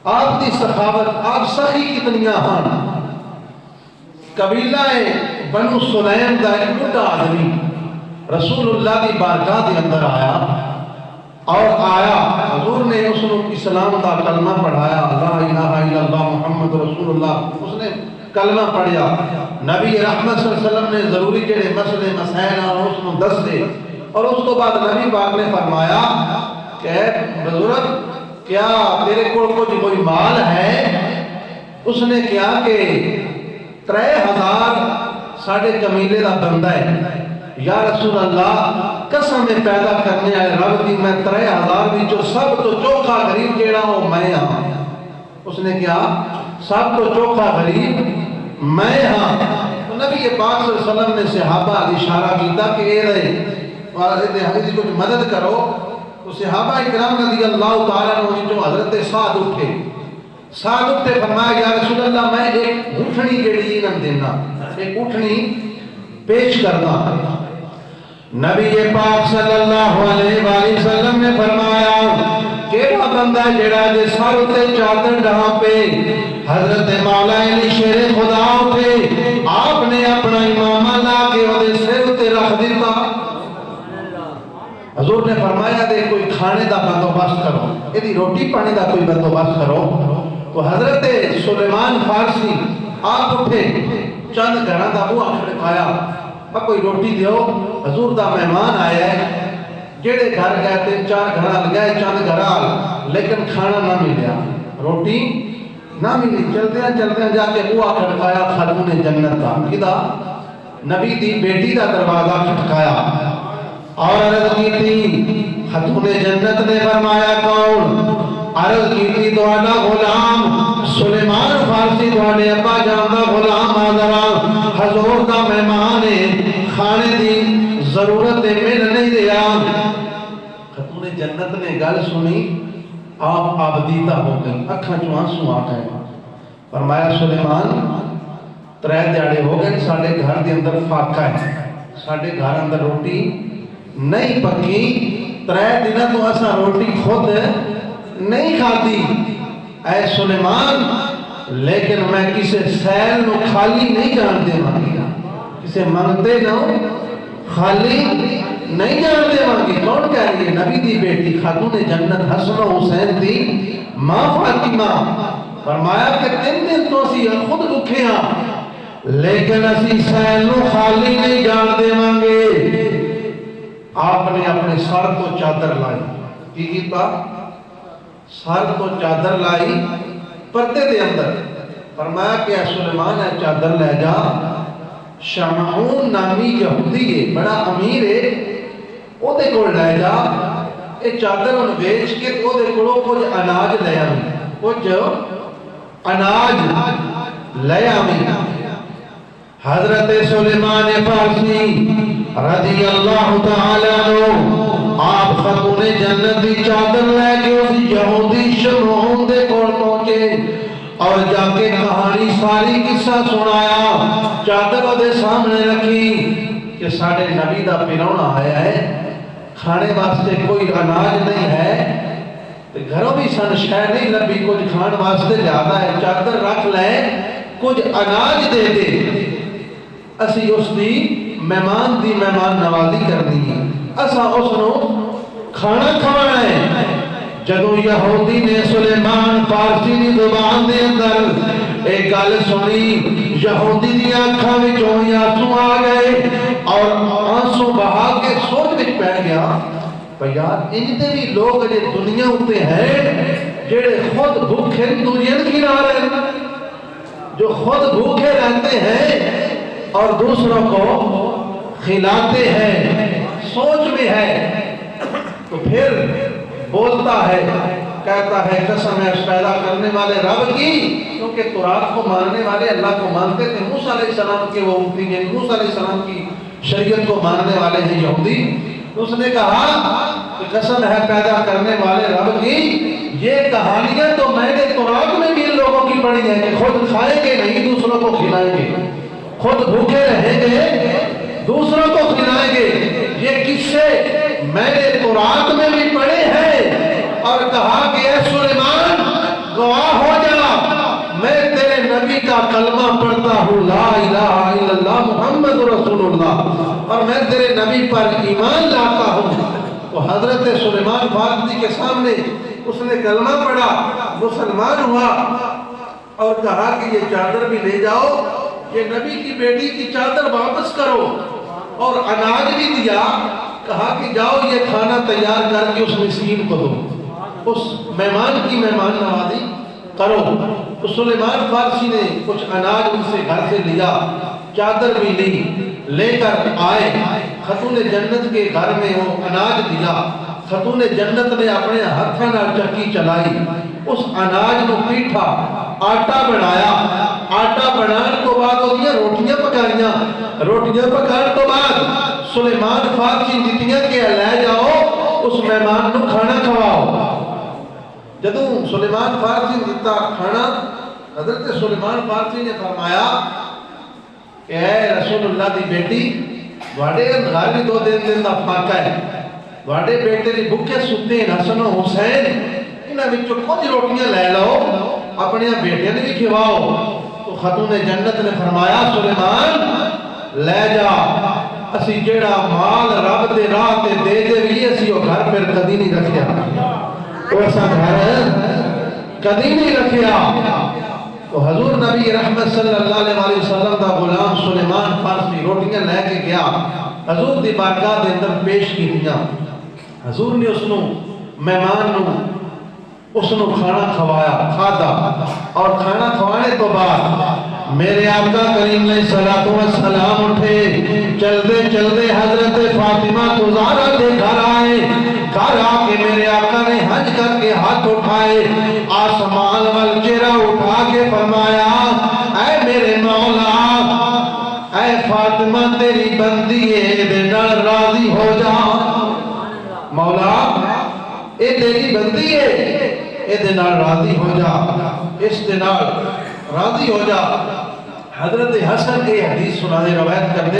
آپ دی سخاوت، آپ سخی کتنیاں ہاں۔ قبیلہ بنو سلیم دا ایک بڑا آدمی رسول اللہ دی بارگاہ دے اندر آیا حضور نے اس نے اسلام دا کلمہ پڑھایا، لا الہ الا اللہ محمد رسول اللہ، اس نے کلمہ پڑھیا۔ نبی رحمت صلی اللہ علیہ وسلم نے ضروری جڑے مسئلے مسائل اور اس نے دس دے، اور اس کو بعد نبی پاک نے فرمایا کہ بزرگ کیا تیرے کو کوئی مال ہے؟ اس نے کیا کہ 3000 ساڑھے کمیلے دا بندہ ہے۔ یا رسول اللہ قسم پیدا کرنے آئے رب دی، میں 3000 بھی جو سب تو چوکھا غریب جیڑا ہوں میں ہاں۔ اس نے کیا سب تو چوکھا غریب میں ہاں۔ تو نبی پاک صلی اللہ علیہ وسلم نے صحابہ اشارہ کیتا کہ اے رہے حدیث کو مدد کرو۔ تو صحابہ اکرام رضی اللہ تعالیٰ عنہ جو حضرت سعد اٹھے فرمایا یا رسول اللہ میں ایک اٹھنی جڑی انہوں دینا، ایک اٹھنی پیش کرنا۔ نبی پاک صلی اللہ علیہ وآلہ وسلم نے فرمایا کیڑا بندہ جڑا جے سر تے چادر ڈھا پہ حضرت مولا علی شیر خدا اٹھے، آپ نے اپنا امامہ لا کے وہ سر تے رکھ دیتا۔ حضور نے فرمایا دے کوئی کھانے دا بندوبست کرو، یہ روٹی پانی دا کوئی بندوبست کرو۔ تو حضرت سلیمان فارسی آپ اٹھے، چند گھراں دا بوا کھڑکایا، اب کوئی روٹی دیو، حضور دا مہمان آیا ہے۔ جڑے گھر گئے 3-4 گھرال گئے، چند گھرال، لیکن کھانا نہ ملیا، روٹی نہ ملی۔ چلتے ہیں جا کے بوا کھڑکایا خاتون جنت دا، کدا نبی دی بیٹی دا دروازہ کھٹکایا اور عرض کی تھی۔ خاتون جنت نے فرمایا کون؟ عرض کی تھی دوڑا غلام سلیمان فارسی دوڑے ابا جاندہ غلام آدھرا حضور دا مہمان کھانے دی ضرورت مل نہیں دیا۔ خاتون جنت نے گل سنی، آپ آبدیدہ ہو گئی، اکھاں چوں آنسو آ گئے۔ فرمایا سلیمان 3 دیہاڑے ہو گئے ساڑھے گھر دے اندر فاقہ ہے، ساڑھے گھر اندر روٹی نہیں پکی، 3 دنوں تو ایسا روٹی خود نہیں کھاتی۔ اے سلیمان لیکن میں کسے سیل نو خالی نہیں جان دے مانگی، کسے منگتے نو خالی نہیں جان دے مانگی۔ کون کہہ رہی ہے؟ نبی دی بیٹی خاتون جنت حسن و حسین دی ماں فاطمہ۔ فرمایا کہ 3 دن تو اسی خود رکھے ہاں لیکن اسی سیل نو خالی نہیں جان دے مانگے۔ آپ نے اپنے سر کو چادر لائی، کی کیتا؟ سر کو چادر لائی پردے دے اندر۔ فرمایا کہ اے سلیمان ہے چادر لے جا، شمعون نامی یہودی ہے بڑا امیر ہے، او دے کو لے جا، اے چادر ان بیچ کے او دے کو کچھ اناج لے آمی، کچھ اناج لے آمی۔ حضرت سلیمان فارسی رضی اللہ تعالیٰ عنہ آپ خاتون جنت دی چادر لے کے اس یہودی شمعون دے کول پہنچے اور جا کے کہانی ساری قصہ سنایا، چادر دے سامنے رکھی کہ ساڑھے نبی دا پیرونا آیا ہے، کھانے واسطے کوئی اناج نہیں ہے، گھروں بھی سن شے نہیں لبی، کچھ کھان واسطے زیادہ ہے، چادر رکھ لے کچھ اناج دے دے، اسی اس دی مہمان دی مہمان نوازی کرنی ہے، اسا اس نو کھانا کھوانا ہے۔ جدو یہودی نے سلیمان فارسی دی زبان دے اندر ایک گل سنی، یہودی دی آنکھاں وچوں آنسو آ گئے اور آنسو بہا کے سوچ وچ پہ گیا یار انجھتے بھی لوگ جو دنیا ہوتے ہیں جڑے خود بھوکے دنیا کھلا رہے ہیں، جو خود بھوکے رہتے ہیں اور دوسروں کو کھلاتے ہیں، سوچ میں ہے تو پھر بولتا ہے، کہتا ہے قسم ہے پیدا کرنے والے رب کی، کیونکہ تورات کو ماننے والے اللہ کو مانتے تھے، موسیٰ علیہ السلام کے وہ امتی ہیں، موسیٰ علیہ السلام کی شریعت کو ماننے والے ہیں یہودی۔ اس نے کہا کہ قسم ہے پیدا کرنے والے رب کی، یہ کہانیاں تو میں نے تورات میں بھی ان لوگوں کی پڑھی ہیں کہ خود کھائیں گے نہیں دوسروں کو کھلائیں گے، خود بھوکے رہیں گے دوسروں کو کھلائیں گے، یہ قصے میں نے تورات میں بھی پڑھے ہیں۔ اور کہا کہ اے سلیمان گواہ اور میں تیرے نبی پر ایمان لاتا ہوں۔ تو حضرت سلیمان فارسی کے سامنے اس نے کلمہ پڑھا، مسلمان ہوا اور کہا کہ یہ چادر بھی لے جاؤ، یہ نبی کی بیٹی کی چادر واپس کرو، اور اناج بھی دیا، کہا کہ جاؤ یہ کھانا تیار کر کے اس مسکین کو دو، اس مہمان کی مہمان نوازی کرو۔ تو سلیمان فارسی نے کچھ اناج ان سے گھر سے لیا، چادر بھی لی، لے کر آئے، خاتون جنت کے گھر میں وہ اناج دیا، خاتون جنت نے اپنے ہاتھاں نال چکی چلائی، اس اناج کو پیٹھا، آٹا بنایا، آٹا بنان تو بعد وہ دیا روٹیاں پکائیاں، روٹیاں پکان تو بعد سلیمان فارسی جتیاں کہ لے جاؤ اس مہمان نو کھانا کھواؤ۔ جدوں سلیمان فارسی نے دیتا کھانا، حضرت سلیمان فارسی نے فرمایا کہ اے رسول اللہ دی بیٹی، واڑے گھر بھی 2 دن دا فاقہ ہے، واڑے بیٹے دی بھوکے ستے حسن و حسین، انہاں وچوں کچھ روٹیاں لے لو، اپنی بیٹیاں نے بھی کھواؤ۔ تو خاتون جنت نے فرمایا سلیمان لے جا، اسی جیڑا مال رب دے راہ تے دے دے بھی اسی وہ گھر پر کدی نہیں رکھیا، ایسا گھر کدی نہیں رکھیا۔ تو حضور نبی رحمت صلی اللہ علیہ وسلم دا غلام سلیمان فارسی روٹیاں لے کے گیا، حضور دی بارگاہ دے اندر پیش کیتیاں، حضور نے اس نو مہمان نو اس نو کھانا کھوایا، کھادا، اور کھانا کھوانے تو بعد میرے آقا کریم علیہ السلام اٹھے، چلتے چلتے حضرت فاطمہ زہرا کے گھر آئے، گھر آ کے میرے آقا نے حج کر کے ہاتھ اٹھائے، آسمان وال چہرہ اٹھا کے فرمایا اے میرے مولا، اے فاطمہ تیری بندی ہے، دے نال راضی ہو جا، مولا اے تیری بندی ہے، اے دے نال راضی ہو جا، اس دے نال راضی ہو جا۔ حضرت حسن کے حدیث سنانے روایت کر دے